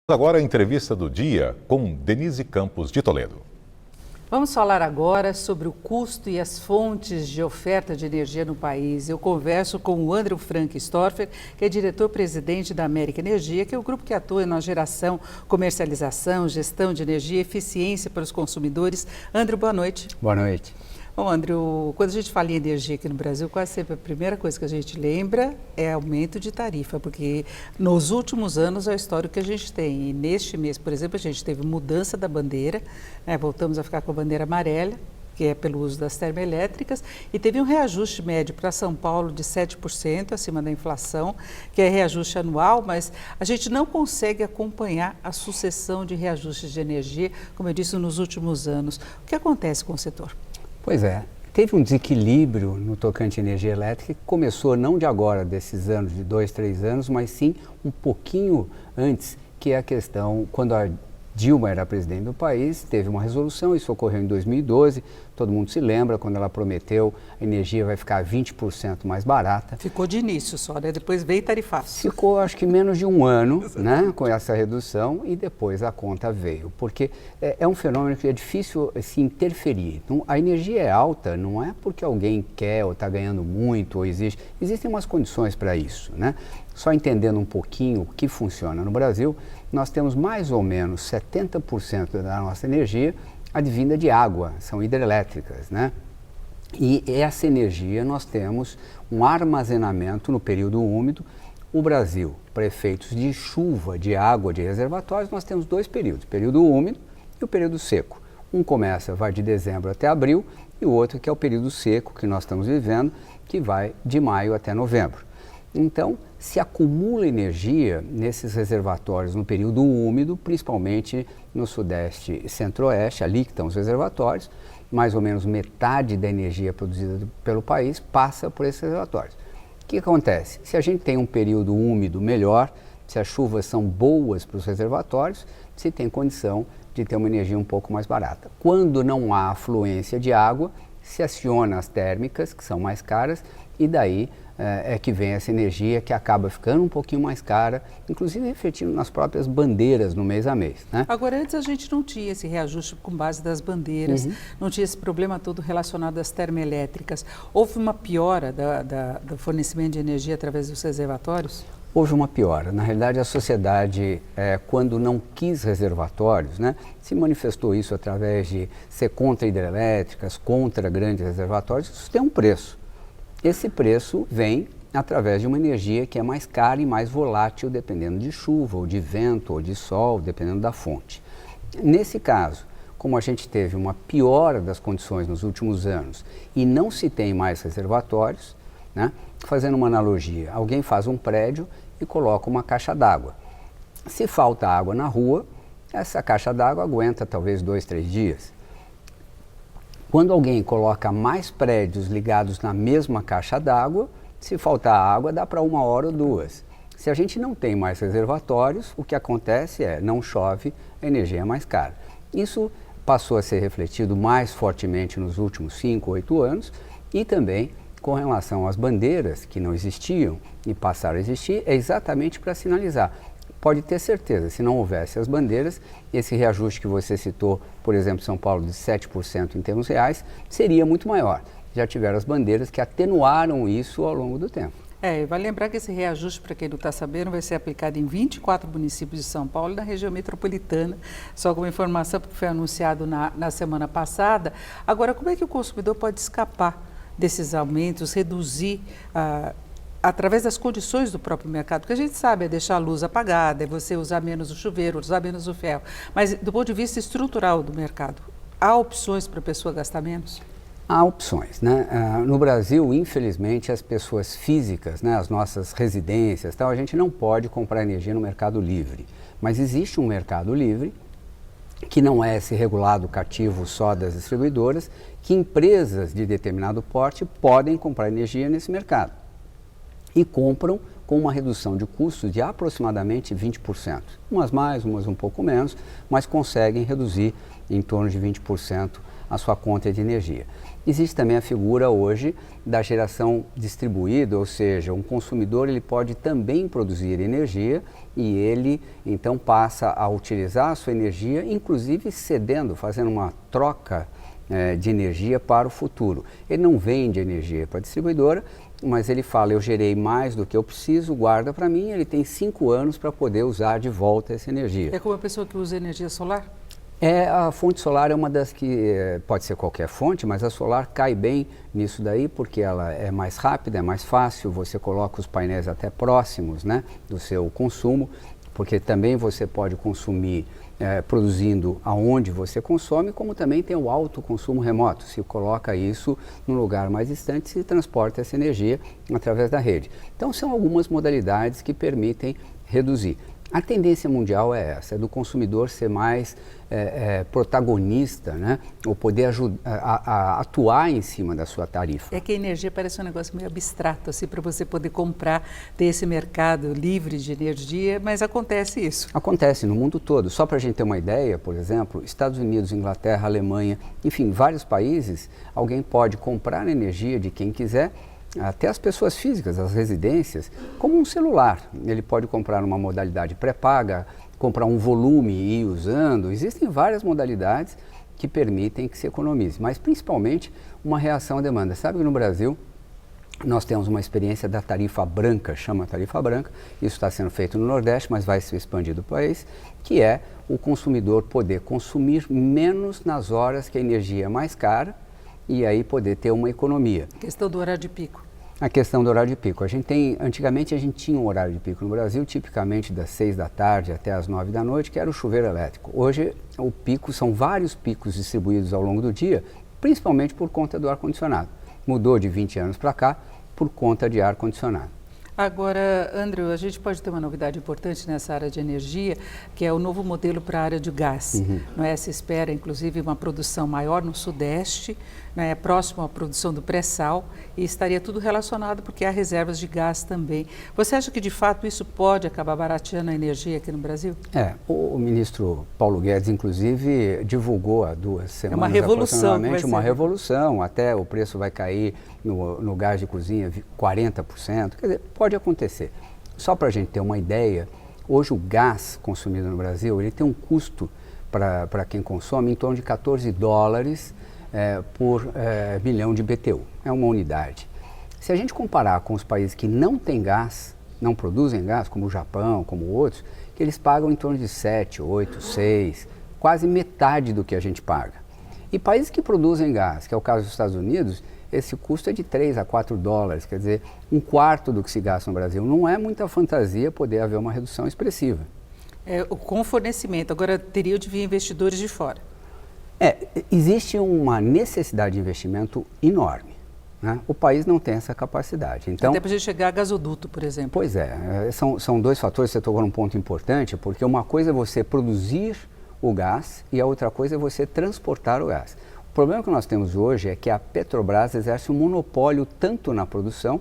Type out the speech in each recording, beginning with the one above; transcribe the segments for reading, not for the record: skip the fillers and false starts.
Agora a entrevista do dia com Denise Campos de Toledo. Vamos falar agora sobre o custo e as fontes de oferta de energia no país. Eu converso com o Andrew Frank Storfer, que é diretor-presidente da América Energia, que é o grupo que atua na geração, comercialização, gestão de energia e eficiência para os consumidores. Andrew, boa noite. Boa noite. Bom, Andrew, quando a gente fala em energia aqui no Brasil, quase sempre a primeira coisa que a gente lembra é aumento de tarifa, porque nos últimos anos é o histórico que a gente tem. E neste mês, por exemplo, a gente teve mudança da bandeira, né? Voltamos a ficar com a bandeira amarela, que é pelo uso das termoelétricas, e teve um reajuste médio para São Paulo de 7%, acima da inflação, que é reajuste anual, mas a gente não consegue acompanhar a sucessão de reajustes de energia, como eu disse, nos últimos anos. O que acontece com o setor? Pois é, teve um desequilíbrio no tocante à energia elétrica que começou não de agora, desses anos, de 2, 3 anos, mas sim um pouquinho antes, que é a questão, quando a Dilma era presidente do país, teve uma resolução, isso ocorreu em 2012, todo mundo se lembra, quando ela prometeu a energia vai ficar 20% mais barata. Ficou de início só, né? Depois veio tarifaço. Ficou, acho que menos de um ano, né, com essa redução e depois a conta veio, porque é um fenômeno que é difícil se interferir. Então, a energia é alta não é porque alguém quer ou está ganhando muito, ou existem umas condições para isso, né? Só entendendo um pouquinho o que funciona no Brasil, nós temos mais ou menos 70% da nossa energia advinda de água, são hidrelétricas, né? E essa energia nós temos um armazenamento no período úmido. O Brasil, para efeitos de chuva, de água, de reservatórios, nós temos dois períodos, o período úmido e o período seco. Um vai de dezembro até abril e o outro que é o período seco que nós estamos vivendo, que vai de maio até novembro. Então, se acumula energia nesses reservatórios no período úmido, principalmente no sudeste e centro-oeste, ali que estão os reservatórios, mais ou menos metade da energia produzida pelo país passa por esses reservatórios. O que acontece? Se a gente tem um período úmido melhor, se as chuvas são boas para os reservatórios, se tem condição de ter uma energia um pouco mais barata. Quando não há afluência de água, se aciona as térmicas, que são mais caras, e daí é que vem essa energia que acaba ficando um pouquinho mais cara, inclusive refletindo nas próprias bandeiras no mês a mês, né? Agora, antes a gente não tinha esse reajuste com base das bandeiras, não tinha esse problema todo relacionado às termoelétricas. Houve uma piora do fornecimento de energia através dos reservatórios? Houve uma piora. Na realidade, a sociedade, quando não quis reservatórios, né, se manifestou isso através de ser contra hidrelétricas, contra grandes reservatórios, isso tem um preço. Esse preço vem através de uma energia que é mais cara e mais volátil, dependendo de chuva, ou de vento, ou de sol, dependendo da fonte. Nesse caso, como a gente teve uma piora das condições nos últimos anos e não se tem mais reservatórios, né, fazendo uma analogia, alguém faz um prédio e coloca uma caixa d'água. Se falta água na rua, essa caixa d'água aguenta talvez 2, 3 dias. Quando alguém coloca mais prédios ligados na mesma caixa d'água, se faltar água dá para 1 hora ou 2. Se a gente não tem mais reservatórios, o que acontece é não chove, a energia é mais cara. Isso passou a ser refletido mais fortemente nos últimos 5, 8 anos e também com relação às bandeiras que não existiam e passaram a existir, é exatamente para sinalizar. Pode ter certeza, se não houvesse as bandeiras, esse reajuste que você citou, por exemplo, São Paulo, de 7% em termos reais, seria muito maior. Já tiveram as bandeiras que atenuaram isso ao longo do tempo. Vale lembrar que esse reajuste, para quem não está sabendo, vai ser aplicado em 24 municípios de São Paulo e na região metropolitana, só como informação, porque foi anunciado na semana passada. Agora, como é que o consumidor pode escapar desses aumentos, reduzir através das condições do próprio mercado? Porque a gente sabe, é deixar a luz apagada, é você usar menos o chuveiro, usar menos o ferro. Mas do ponto de vista estrutural do mercado, há opções para a pessoa gastar menos? Há opções, né? No Brasil, infelizmente, as pessoas físicas, né, as nossas residências, tal, a gente não pode comprar energia no mercado livre. Mas existe um mercado livre, que não é esse regulado cativo só das distribuidoras, que empresas de determinado porte podem comprar energia nesse mercado. E compram com uma redução de custos de aproximadamente 20%. Umas mais, umas um pouco menos, mas conseguem reduzir em torno de 20% a sua conta de energia. Existe também a figura hoje da geração distribuída, ou seja, um consumidor ele pode também produzir energia e ele então passa a utilizar a sua energia, inclusive cedendo, fazendo uma troca de energia para o futuro. Ele não vende energia para a distribuidora, mas ele fala, eu gerei mais do que eu preciso, guarda para mim, ele tem 5 anos para poder usar de volta essa energia. É como a pessoa que usa energia solar? A fonte solar é uma das que, pode ser qualquer fonte, mas a solar cai bem nisso daí, porque ela é mais rápida, é mais fácil, você coloca os painéis até próximos, né, do seu consumo, porque também você pode consumir produzindo aonde você consome, como também tem o autoconsumo remoto. Se coloca isso num lugar mais distante, se transporta essa energia através da rede. Então são algumas modalidades que permitem reduzir. A tendência mundial é essa, é do consumidor ser mais protagonista, né? Ou poder a atuar em cima da sua tarifa. É que a energia parece um negócio meio abstrato, assim, para você poder comprar, ter esse mercado livre de energia, mas acontece isso. Acontece no mundo todo. Só para a gente ter uma ideia, por exemplo, Estados Unidos, Inglaterra, Alemanha, enfim, vários países, alguém pode comprar energia de quem quiser, até as pessoas físicas, as residências, como um celular. Ele pode comprar uma modalidade pré-paga, comprar um volume e ir usando. Existem várias modalidades que permitem que se economize, mas principalmente uma reação à demanda. Sabe que no Brasil nós temos uma experiência da tarifa branca, chama tarifa branca, isso está sendo feito no Nordeste, mas vai ser expandido para o país, que é o consumidor poder consumir menos nas horas que a energia é mais cara e aí poder ter uma economia. Questão do horário de pico. A questão do horário de pico. Antigamente a gente tinha um horário de pico no Brasil, tipicamente das 6 da tarde até as 9 da noite, que era o chuveiro elétrico. Hoje o pico, são vários picos distribuídos ao longo do dia, principalmente por conta do ar-condicionado. Mudou de 20 anos para cá por conta de ar-condicionado. Agora, Andrew, a gente pode ter uma novidade importante nessa área de energia, que é o novo modelo para a área de gás. Não é? Se espera, inclusive, uma produção maior no Sudeste, né, próximo à produção do pré-sal, e estaria tudo relacionado porque há reservas de gás também. Você acha que, de fato, isso pode acabar barateando a energia aqui no Brasil? O ministro Paulo Guedes, inclusive, divulgou há 2 semanas, uma revolução, aproximadamente, uma revolução, até o preço vai cair no gás de cozinha 40%, quer dizer, pode acontecer. Só para a gente ter uma ideia, hoje o gás consumido no Brasil, ele tem um custo para quem consome em torno de $14 por milhão de BTU, é uma unidade. Se a gente comparar com os países que não têm gás, não produzem gás, como o Japão, como outros, que eles pagam em torno de 7, 8, 6, quase metade do que a gente paga. E países que produzem gás, que é o caso dos Estados Unidos, esse custo é de 3 a 4 dólares, quer dizer, 1/4 do que se gasta no Brasil. Não é muita fantasia poder haver uma redução expressiva. Com fornecimento, agora teria de vir investidores de fora. Existe uma necessidade de investimento enorme, né? O país não tem essa capacidade. Então, até para a gente chegar a gasoduto, por exemplo. Pois são 2 fatores, você tocou num ponto importante, porque uma coisa é você produzir o gás e a outra coisa é você transportar o gás. O problema que nós temos hoje é que a Petrobras exerce um monopólio tanto na produção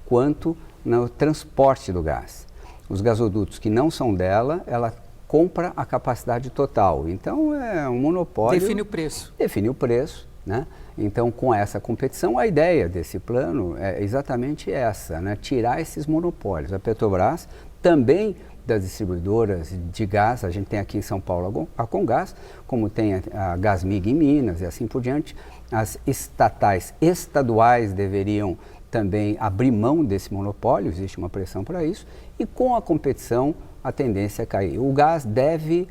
quanto no transporte do gás. Os gasodutos que não são dela, ela compra a capacidade total. Então é um monopólio. Define o preço. Define o preço, né? Então, com essa competição, a ideia desse plano é exatamente essa, né? Tirar esses monopólios. A Petrobras também das distribuidoras de gás, a gente tem aqui em São Paulo a Comgás, como tem a Gasmig em Minas e assim por diante. As estaduais deveriam também abrir mão desse monopólio, existe uma pressão para isso, e com a competição a tendência é cair. O gás deve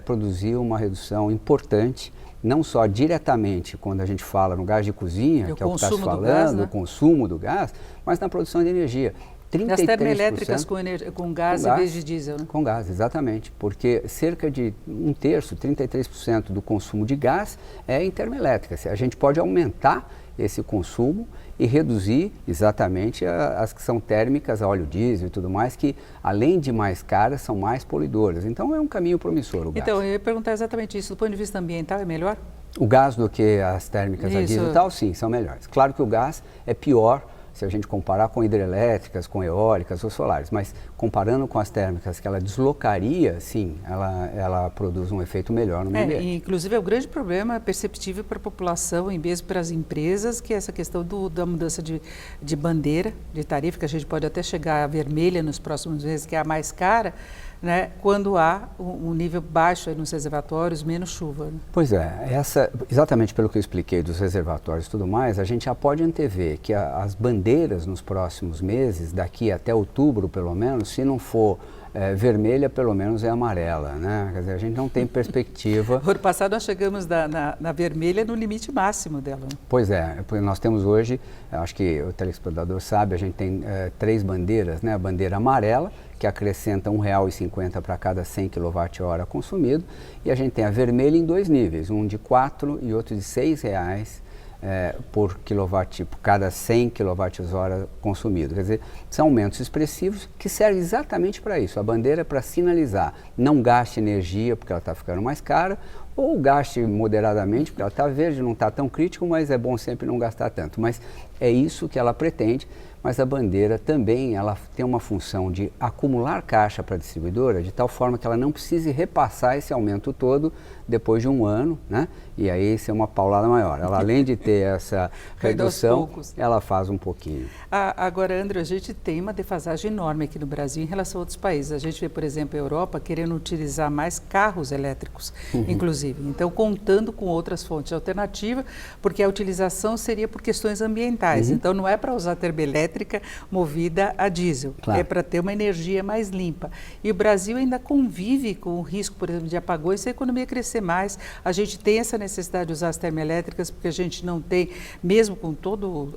produzir uma redução importante, não só diretamente quando a gente fala no gás de cozinha, que é o que está se falando, o consumo do gás, mas na produção de energia. As termoelétricas com gás em vez de diesel, né? Com gás, exatamente, porque cerca de 1/3, 33% do consumo de gás é em termoelétrica. A gente pode aumentar esse consumo e reduzir exatamente as que são térmicas, a óleo diesel e tudo mais, que além de mais caras, são mais poluidoras. Então é um caminho promissor o gás. Então, eu ia perguntar exatamente isso, do ponto de vista ambiental é melhor? O gás do que as térmicas a diesel e tal, sim, são melhores. Claro que o gás é pior se a gente comparar com hidrelétricas, com eólicas ou solares, mas comparando com as térmicas que ela deslocaria, sim, ela produz um efeito melhor no meio ambiente. Inclusive é o grande problema perceptível para a população e mesmo para as empresas, que é essa questão da mudança de bandeira, de tarifa, que a gente pode até chegar à vermelha nos próximos meses, que é a mais cara, né, quando há um nível baixo aí nos reservatórios, menos chuva. Né? Pois é, exatamente pelo que eu expliquei dos reservatórios e tudo mais, a gente já pode antever que as bandeiras nos próximos meses, daqui até outubro pelo menos, se não for vermelha, pelo menos é amarela, né? Quer dizer, a gente não tem perspectiva. O ano passado nós chegamos na vermelha no limite máximo dela. Né? Pois é, nós temos hoje, acho que o telespectador sabe, a gente tem 3 bandeiras, né? A bandeira amarela, que acrescenta R$ 1,50 para cada 100 kWh consumido, e a gente tem a vermelha em 2 níveis, um de 4 e outro de R$ 6,00 por cada 100 kWh consumido. Quer dizer, são aumentos expressivos que servem exatamente para isso. A bandeira é para sinalizar, não gaste energia porque ela está ficando mais cara, ou gaste moderadamente, porque ela está verde, não está tão crítico, mas é bom sempre não gastar tanto. Mas é isso que ela pretende, mas a bandeira também ela tem uma função de acumular caixa para a distribuidora, de tal forma que ela não precise repassar esse aumento todo depois de um ano, né? E aí ser uma paulada maior. Ela, além de ter essa redução, ela faz um pouquinho. Agora, André, a gente tem uma defasagem enorme aqui no Brasil em relação a outros países. A gente vê, por exemplo, a Europa querendo utilizar mais carros elétricos, inclusive. Então, contando com outras fontes alternativas, porque a utilização seria por questões ambientais. Então, não é para usar termoelétrica movida a diesel. Claro. É para ter uma energia mais limpa. E o Brasil ainda convive com o risco, por exemplo, de apagões, se a economia crescer mais. A gente tem essa necessidade de usar as termoelétricas, porque a gente não tem, mesmo com todos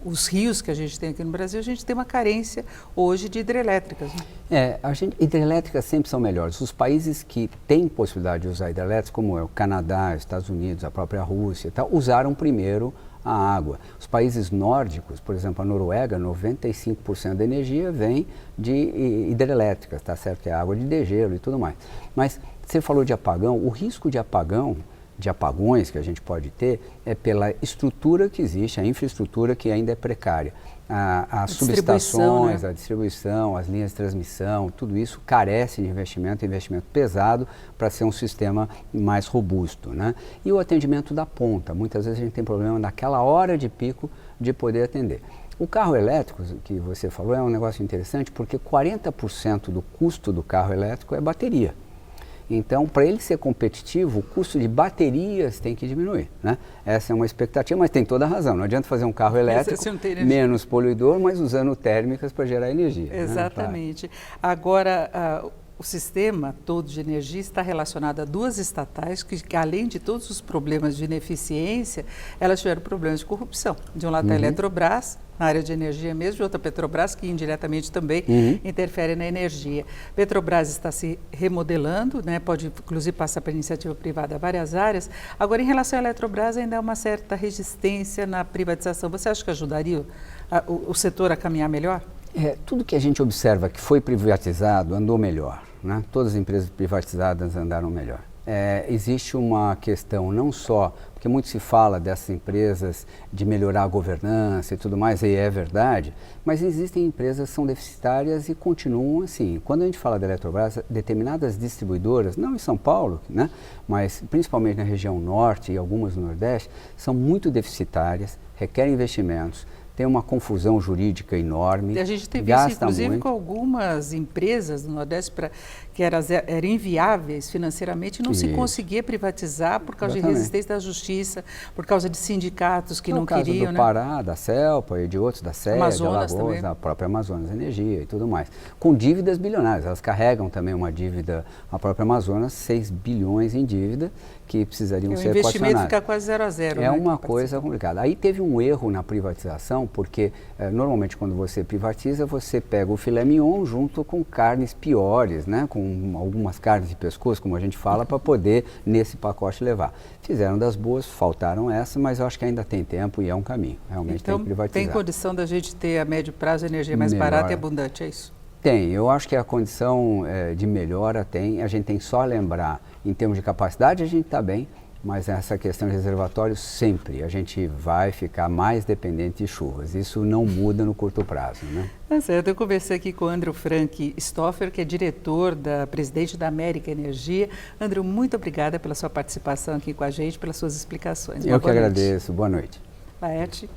os rios que a gente tem aqui no Brasil, a gente tem uma carência hoje de hidrelétricas. Né? Hidrelétricas sempre são melhores. Os países que têm possibilidade de usar hidrelétricas, como é o Canadá, os Estados Unidos, a própria Rússia e tal, usaram primeiro a água. Os países nórdicos, por exemplo, a Noruega, 95% da energia vem de hidrelétricas, tá certo? Que é água de degelo e tudo mais. Mas você falou de apagão, o risco de apagões que a gente pode ter é pela estrutura que existe, a infraestrutura que ainda é precária. As subestações, né? A distribuição, as linhas de transmissão, tudo isso carece de investimento pesado para ser um sistema mais robusto, né? E o atendimento da ponta, muitas vezes a gente tem problema naquela hora de pico de poder atender. O carro elétrico, que você falou, é um negócio interessante porque 40% do custo do carro elétrico é bateria. Então, para ele ser competitivo, o custo de baterias tem que diminuir, né? Essa é uma expectativa, mas tem toda a razão. Não adianta fazer um carro elétrico menos poluidor, mas usando térmicas para gerar energia. Exatamente. Né? Agora, o sistema todo de energia está relacionado a 2 estatais que, além de todos os problemas de ineficiência, elas tiveram problemas de corrupção. De um lado, a Eletrobras, na área de energia mesmo, de outra Petrobras, que indiretamente também interfere na energia. Petrobras está se remodelando, né? Pode inclusive passar para iniciativa privada várias áreas. Agora, em relação à Eletrobras, ainda há uma certa resistência na privatização. Você acha que ajudaria o setor a caminhar melhor? Tudo que a gente observa que foi privatizado andou melhor, né? Todas as empresas privatizadas andaram melhor. Existe uma questão não só, porque muito se fala dessas empresas de melhorar a governança e tudo mais, e é verdade, mas existem empresas que são deficitárias e continuam assim. Quando a gente fala da Eletrobras, determinadas distribuidoras, não em São Paulo, né, mas principalmente na região norte e algumas no Nordeste, são muito deficitárias, requerem investimentos, tem uma confusão jurídica enorme. E a gente teve isso, inclusive, com algumas empresas do Nordeste que eram inviáveis financeiramente e não se conseguia privatizar por causa de resistência da justiça, por causa de sindicatos que não queriam. No caso do Pará, da Celpa e de outros, da SED, da Alagoas, da própria Amazonas Energia e tudo mais. Com dívidas bilionárias. Elas carregam também uma dívida, a própria Amazonas, 6 bilhões em dívida, que precisariam ser equacionados. O investimento fica quase 0 a 0. É uma coisa complicada. Aí teve um erro na privatização, porque normalmente quando você privatiza, você pega o filé mignon junto com carnes piores, né? Com algumas carnes de pescoço, como a gente fala, para poder nesse pacote levar. Fizeram das boas, faltaram essa, mas eu acho que ainda tem tempo e é um caminho. Realmente então, tem que privatizar. Tem condição da gente ter a médio prazo energia mais barata e abundante, é isso? Tem, eu acho que a condição de melhora tem, a gente tem só lembrar, em termos de capacidade a gente está bem, mas essa questão de reservatório sempre, a gente vai ficar mais dependente de chuvas. Isso não muda no curto prazo, né? Tá certo, eu conversei aqui com o Andrew Frank Stoffer, que é presidente da América Energia. Andrew, muito obrigada pela sua participação aqui com a gente, pelas suas explicações. Eu que agradeço. Boa noite. Laerte.